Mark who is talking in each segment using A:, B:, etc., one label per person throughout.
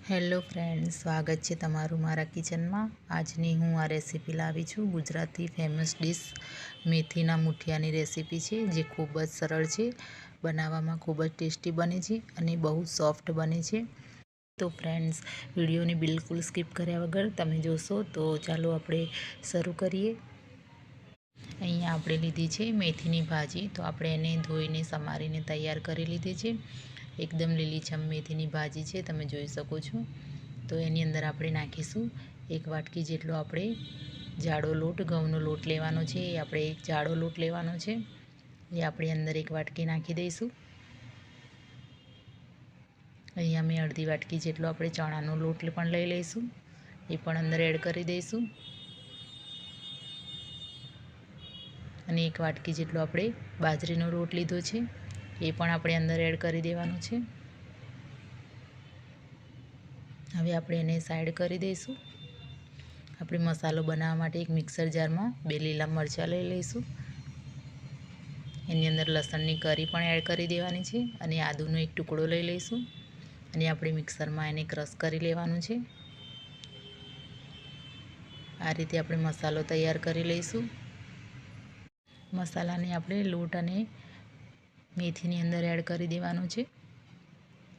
A: Hello friends, સ્વાગત છે તમારું મારા કિચનમાં। આજની હું આ રેસીપી લાવી છું ગુજરાતી ફેમસ ડિશ મેથીના મુઠિયાની રેસીપી છે, જે ખૂબ જ સરળ છે, બનાવવામાં ખૂબ જ ટેસ્ટી બને છે અને બહુ સોફ્ટ બને છે। તો ફ્રેન્ડ્સ, વિડીયોને બિલકુલ સ્કીપ કર્યા વગર તમે જોશો તો ચાલો આપણે શરૂ કરીએ। અહીંયા આપણે લીધી છે મેથીની ભાજી, તો આપણે એને ધોઈને સમારીને તૈયાર કરી લીધી છે। એકદમ લીલીછમ મેથીની ભાજી છે, તમે જોઈ શકો છો। તો એની અંદર આપણે નાખીશું 1 વાટકી જેટલો આપણે જાડો લોટ, ઘઉંનો લોટ લેવાનો છે। એ આપણે એક જાડો લોટ લેવાનો છે, એ આપણે અંદર 1 વાટકી નાખી દઈશું। અહીંયા મેં અડધી વાટકી જેટલો આપણે ચણાનો લોટ પણ લઈ લઈશું, એ પણ અંદર એડ કરી દઈશું। અને 1 વાટકી જેટલો આપણે બાજરીનો લોટ લીધો છે, એ પણ આપણે અંદર એડ કરી દેવાનો છે। હવે આપણે એને સાઈડ કરી દઈશું। આપણે મસાલો બનાવવા માટે એક મિક્સર જારમાં 2 લીલા મરચાં લઈ લઈશું। એની અંદર લસણની કરી પણ એડ કરી દેવાની છે અને આદુનો એક ટુકડો લઈ લઈશું અને આપણે મિક્સરમાં એને ક્રશ કરી લેવાનું છે। આ રીતે આપણે મસાલો તૈયાર કરી લઈશું। મસાલાને આપણે લોટ અને મેથીની અંદર એડ કરી દેવાનો છે।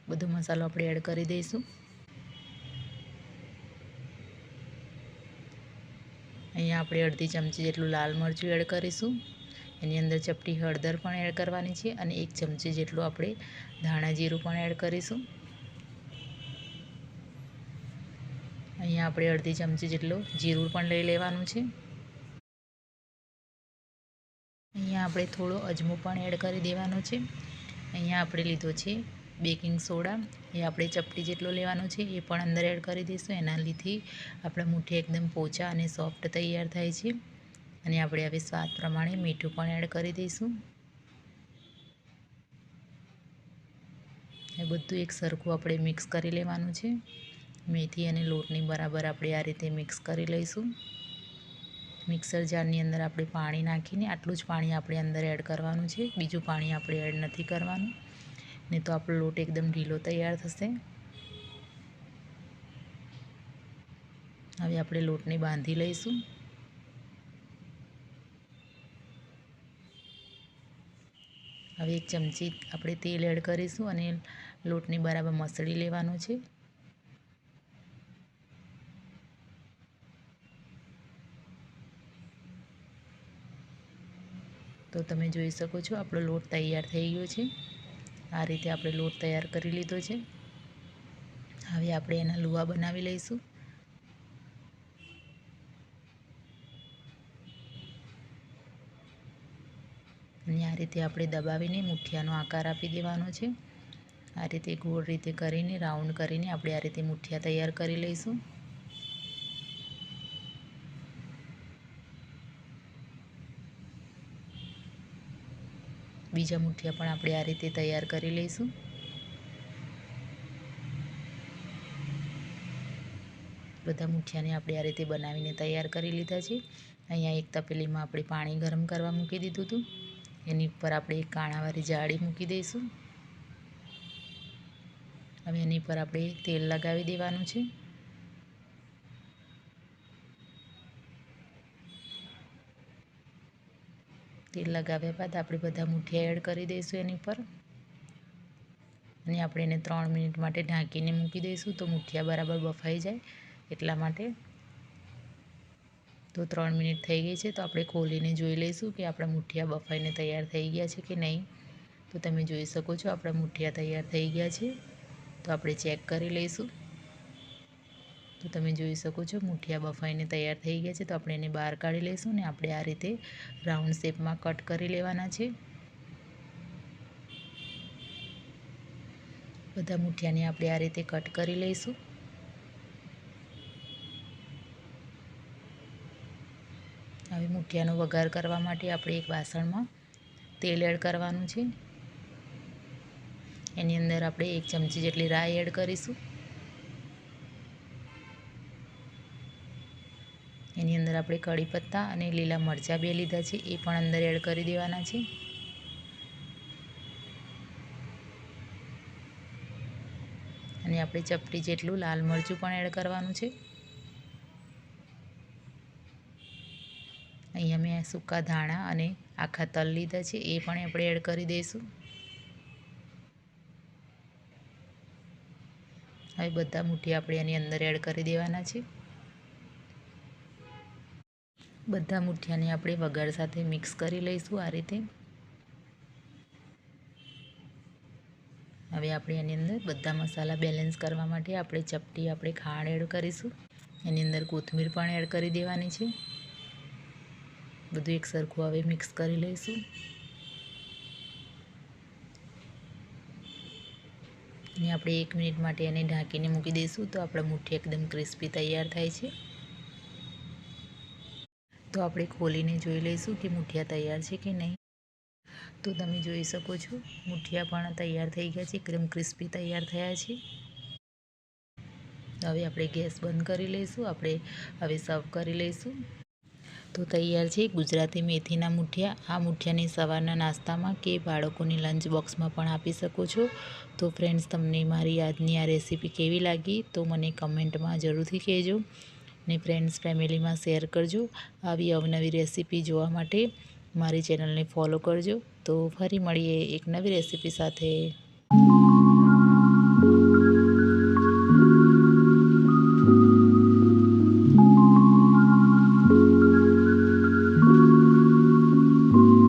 A: બધો મસાલો આપણે એડ કરી દઈશું। અહીંયા આપણે અડધી ચમચી જેટલું લાલ મરચું એડ કરીશું। એની અંદર ચપટી હળદર પણ એડ કરવાની છે અને 1 ચમચી જેટલું આપણે ધાણા જીરું પણ એડ કરીશું। અહીંયા આપણે અડધી ચમચી જેટલું જીરું પણ લઈ લેવાનું છે। અહીંયા આપણે થોડો અજમો પણ એડ કરી દેવાનો છે। અહીંયા આપણે લીધો છે બેકિંગ સોડા, એ આપણે ચપટી જેટલો લેવાનો છે, એ પણ અંદર એડ કરી દઈશું। એના લીધે આપણા મુઠિયા એકદમ પોચા અને સોફ્ટ તૈયાર થાય છે। અને આપણે હવે સ્વાદ પ્રમાણે મીઠું પણ એડ કરી દઈશું। એ બધું એક સરખું આપણે મિક્સ કરી લેવાનું છે। મેથી અને લોટની બરાબર આપણે આ રીતે મિક્સ કરી લઈશું। મિક્સર જારની અંદર આપણે પાણી નાખીને આટલું જ પાણી આપણે અંદર એડ કરવાનું છે, બીજું પાણી આપણે એડ નથી કરવાનું, નહીં તો આપણો લોટ એકદમ ઢીલો તૈયાર થશે। હવે આપણે લોટને બાંધી લઈશું। હવે 1 ચમચી આપણે તેલ એડ કરીશું અને લોટને બરાબર મસળી લેવાનો છે। તો તમે જોઈ શકો છો આપણો લોટ તૈયાર થઈ ગયો છે। આ રીતે આપણે લોટ તૈયાર કરી લીધો છે। હવે આપણે એના લુવા બનાવી લઈશું। અને આ રીતે આપણે દબાવીને મુઠિયાનો આકાર આપી દેવાનો છે। આ રીતે ગોળ રીતે કરીને, રાઉન્ડ કરીને આપણે આ રીતે મુઠિયા તૈયાર કરી લઈશું। બીજા મુઠિયા પણ આપણે આ રીતે તૈયાર કરી લઈશું। બધા મુઠિયાને આપણે આ રીતે બનાવીને તૈયાર કરી લીધા છે। અહીંયા એક તપેલીમાં આપણે પાણી ગરમ કરવા મૂકી દીધું હતું, એની ઉપર આપણે એક કાણાવાળી જાળી મૂકી દઈશું। હવે એની પર આપણે તેલ લગાવી દેવાનું છે। તેલ લગાવ્યા બાદ આપણે બધા મુઠિયા એડ કરી દઈશું એની પર અને આપણે એને 3 મિનિટ માટે ઢાંકીને મૂકી દઈશું, તો મુઠિયા બરાબર બફાઈ જાય એટલા માટે। તો 3 મિનિટ થઈ ગઈ છે, તો આપણે ખોલીને જોઈ લઈશું કે આપણા મુઠિયા બફાઈને તૈયાર થઈ ગયા છે કે નહીં। તો તમે જોઈ શકો છો આપણા મુઠિયા તૈયાર થઈ ગયા છે। તો આપણે ચેક કરી લઈશું। તો તમે જોઈ શકો છો મુઠિયા બફાઈને તૈયાર થઈ ગયા છે। તો આપણે એને બહાર કાઢી લઈશું ને આપણે આ રીતે રાઉન્ડ શેપમાં કટ કરી લેવાના છે। બધા મુઠિયાને આપણે આ રીતે કટ કરી લઈશું। હવે મુઠિયાનો વઘાર કરવા માટે આપણે એક વાસણમાં તેલ એડ કરવાનું છે। એની અંદર આપણે 1 ચમચી જેટલી રાઈ એડ કરીશું। એની અંદર આપણે કડી પત્તા અને લીલા મરચાં 2 લીધા છે, એ પણ અંદર એડ કરી દેવાના છે। અને આપણે ચપટી જેટલું લાલ મરચું પણ એડ કરવાનું છે। અહીંયા મેં સૂકા ધાણા અને આખા તલ લીધા છે, એ પણ આપણે એડ કરી દઈશું। હવે બધા મુઠિયા આપણે એની અંદર એડ કરી દેવાના છે। બધા મુઠિયાને આપણે વઘાર સાથે મિક્સ કરી લઈશું આ રીતે। હવે આપણે એની અંદર બધા મસાલા બેલેન્સ કરવા માટે આપણે ચપટી આપણે ખાંડ એડ કરીશું। એની અંદર કોથમીર પણ એડ કરી દેવાની છે। બધું એક સરખું હવે મિક્સ કરી લઈશું। અને આપણે 1 મિનિટ માટે એને ઢાંકીને મૂકી દઈશું તો આપણા મુઠિયા એકદમ ક્રિસ્પી તૈયાર થાય છે। તો આપણે ખોલીને જોઈ લઈશું કે મુઠિયા તૈયાર છે કે નહીં। તો તમે જોઈ શકો છો મુઠિયા પણ તૈયાર થઈ ગયા છે, એકદમ ક્રિસ્પી તૈયાર થયા છે। હવે આપણે ગેસ બંધ કરી લઈશું। આપણે હવે સર્વ કરી લઈશું। તો તૈયાર છે ગુજરાતી મેથીના મુઠિયા। આ મુઠિયાને સવારના નાસ્તામાં કે બાળકોની લંચ બોક્સમાં પણ આપી શકો છો। તો ફ્રેન્ડ્સ, તમને મારી આજની આ રેસીપી કેવી લાગી તો મને કમેન્ટમાં જરૂરથી કહેજો ને ફ્રેન્ડ્સ ફેમિલીમાં શેર કરજો। આવી અવનવી રેસીપી જોવા માટે મારી ચેનલને ફોલો કરજો। તો ફરી મળીએ એક નવી રેસીપી સાથે।